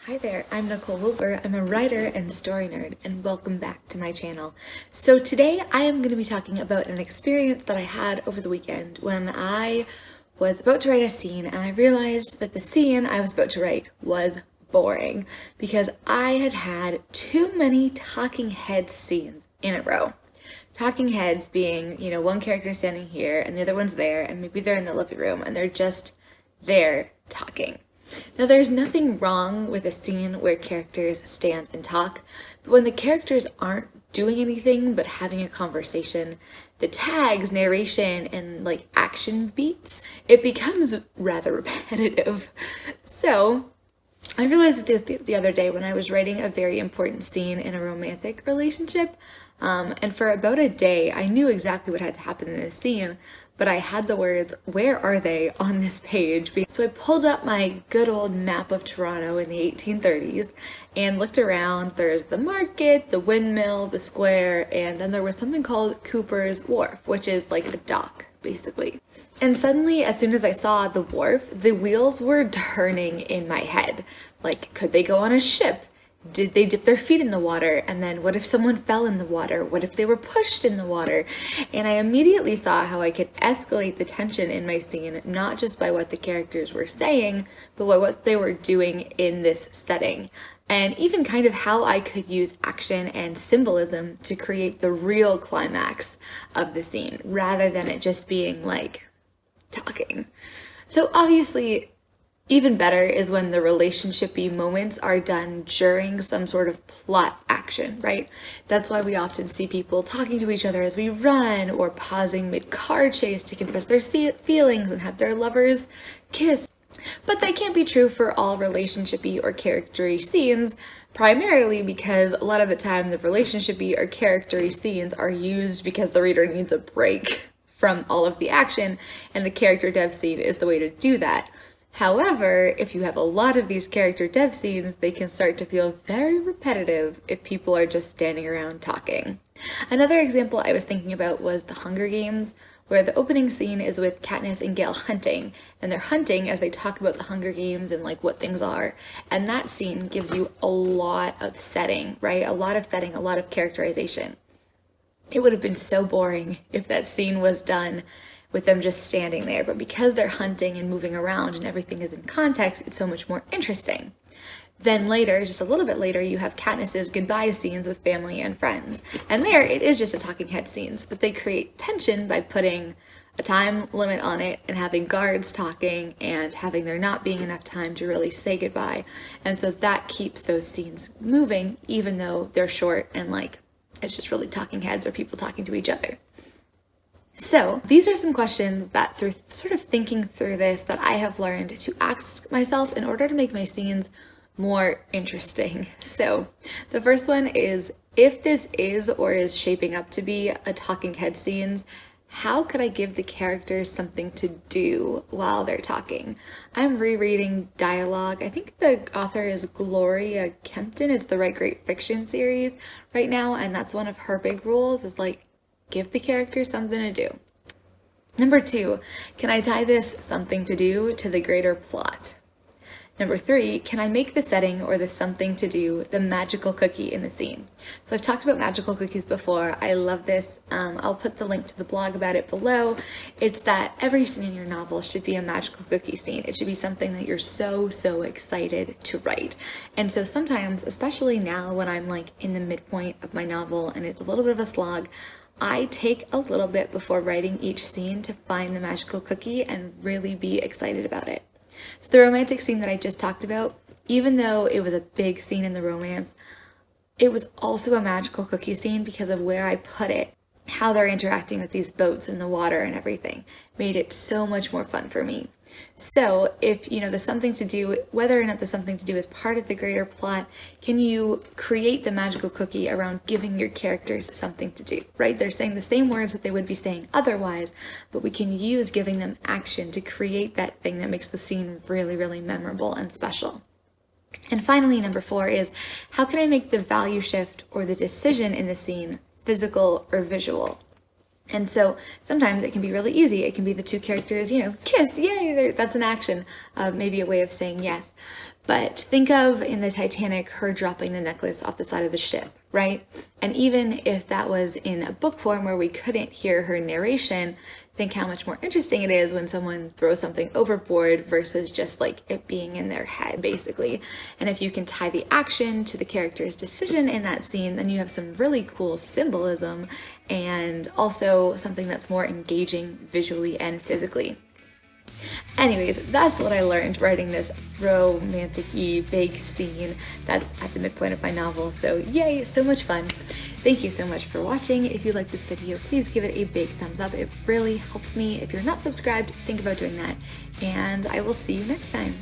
Hi there, I'm Nicole Wilbur. I'm a writer and story nerd, and welcome back to my channel. So today I am going to be talking about an experience that I had over the weekend when I was about to write a scene and I realized that the scene I was about to write was boring because I had had too many talking head scenes in a row. Talking heads being, one character standing here and the other one's there, and maybe they're in the living room and they're just there talking. Now, there's nothing wrong with a scene where characters stand and talk, but when the characters aren't doing anything but having a conversation, the tags, narration, and action beats, it becomes rather repetitive. So I realized this the other day when I was writing a very important scene in a romantic relationship, and for about a day I knew exactly what had to happen in the scene, but I had the words, where are they, on this page? So I pulled up my good old map of Toronto in the 1830s and looked around. There's the market, the windmill, the square, and then there was something called Cooper's Wharf, which is like a dock, basically. And suddenly, as soon as I saw the wharf, the wheels were turning in my head. Could they go on a ship? Did they dip their feet in the water? And then what if someone fell in the water? What if they were pushed in the water? And I immediately saw how I could escalate the tension in my scene, not just by what the characters were saying, but what they were doing in this setting. And even kind of how I could use action and symbolism to create the real climax of the scene, rather than it just being talking. So obviously, even better is when the relationship-y moments are done during some sort of plot action, right? That's why we often see people talking to each other as we run, or pausing mid-car chase to confess their feelings and have their lovers kiss. But that can't be true for all relationship-y or character-y scenes, primarily because a lot of the time the relationship-y or character-y scenes are used because the reader needs a break from all of the action, and the character dev scene is the way to do that. However, if you have a lot of these character dev scenes, they can start to feel very repetitive if people are just standing around talking. Another example I was thinking about was The Hunger Games, where the opening scene is with Katniss and Gale hunting, and they're hunting as they talk about the Hunger Games and what things are. And that scene gives you a lot of setting, right? A lot of setting, a lot of characterization. It would have been so boring if that scene was done with them just standing there, but because they're hunting and moving around and everything is in context, it's so much more interesting. Then later, just a little bit later, you have Katniss's goodbye scenes with family and friends, and there it is just a talking head scenes, but they create tension by putting a time limit on it and having guards talking and having there not being enough time to really say goodbye, and so that keeps those scenes moving even though they're short and it's just really talking heads or people talking to each other. So these are some questions that, through sort of thinking through this, that I have learned to ask myself in order to make my scenes more interesting. So the first one is, if this is or is shaping up to be a talking head scenes, how could I give the characters something to do while they're talking? I'm rereading Dialogue. I think the author is Gloria Kempton. It's the Write Great Fiction series right now, and that's one of her big rules is give the characters something to do. Number 2, can I tie this something to do to the greater plot? Number 3, can I make the setting or the something to do the magical cookie in the scene? So I've talked about magical cookies before. I love this. I'll put the link to the blog about it below. It's that every scene in your novel should be a magical cookie scene. It should be something that you're so excited to write. And so sometimes, especially now when I'm in the midpoint of my novel and it's a little bit of a slog, I take a little bit before writing each scene to find the magical cookie and really be excited about it. So the romantic scene that I just talked about, even though it was a big scene in the romance, it was also a magical cookie scene because of where I put it. How they're interacting with these boats in the water and everything made it so much more fun for me. So if, the something to do, whether or not the something to do is part of the greater plot, can you create the magical cookie around giving your characters something to do, right? They're saying the same words that they would be saying otherwise, but we can use giving them action to create that thing that makes the scene really memorable and special. And finally, number 4 is, how can I make the value shift or the decision in the scene physical or visual? And so sometimes it can be really easy. It can be the two characters, kiss, yay, that's an action, maybe a way of saying yes. But think of in the Titanic, her dropping the necklace off the side of the ship, right? And even if that was in a book form where we couldn't hear her narration, think how much more interesting it is when someone throws something overboard versus just like it being in their head, basically. And if you can tie the action to the character's decision in that scene, then you have some really cool symbolism and also something that's more engaging visually and physically. Anyways, that's what I learned writing this romantic-y big scene that's at the midpoint of my novel. So yay, so much fun. Thank you so much for watching. If you like this video, please give it a big thumbs up. It really helps me. If you're not subscribed, think about doing that. And I will see you next time.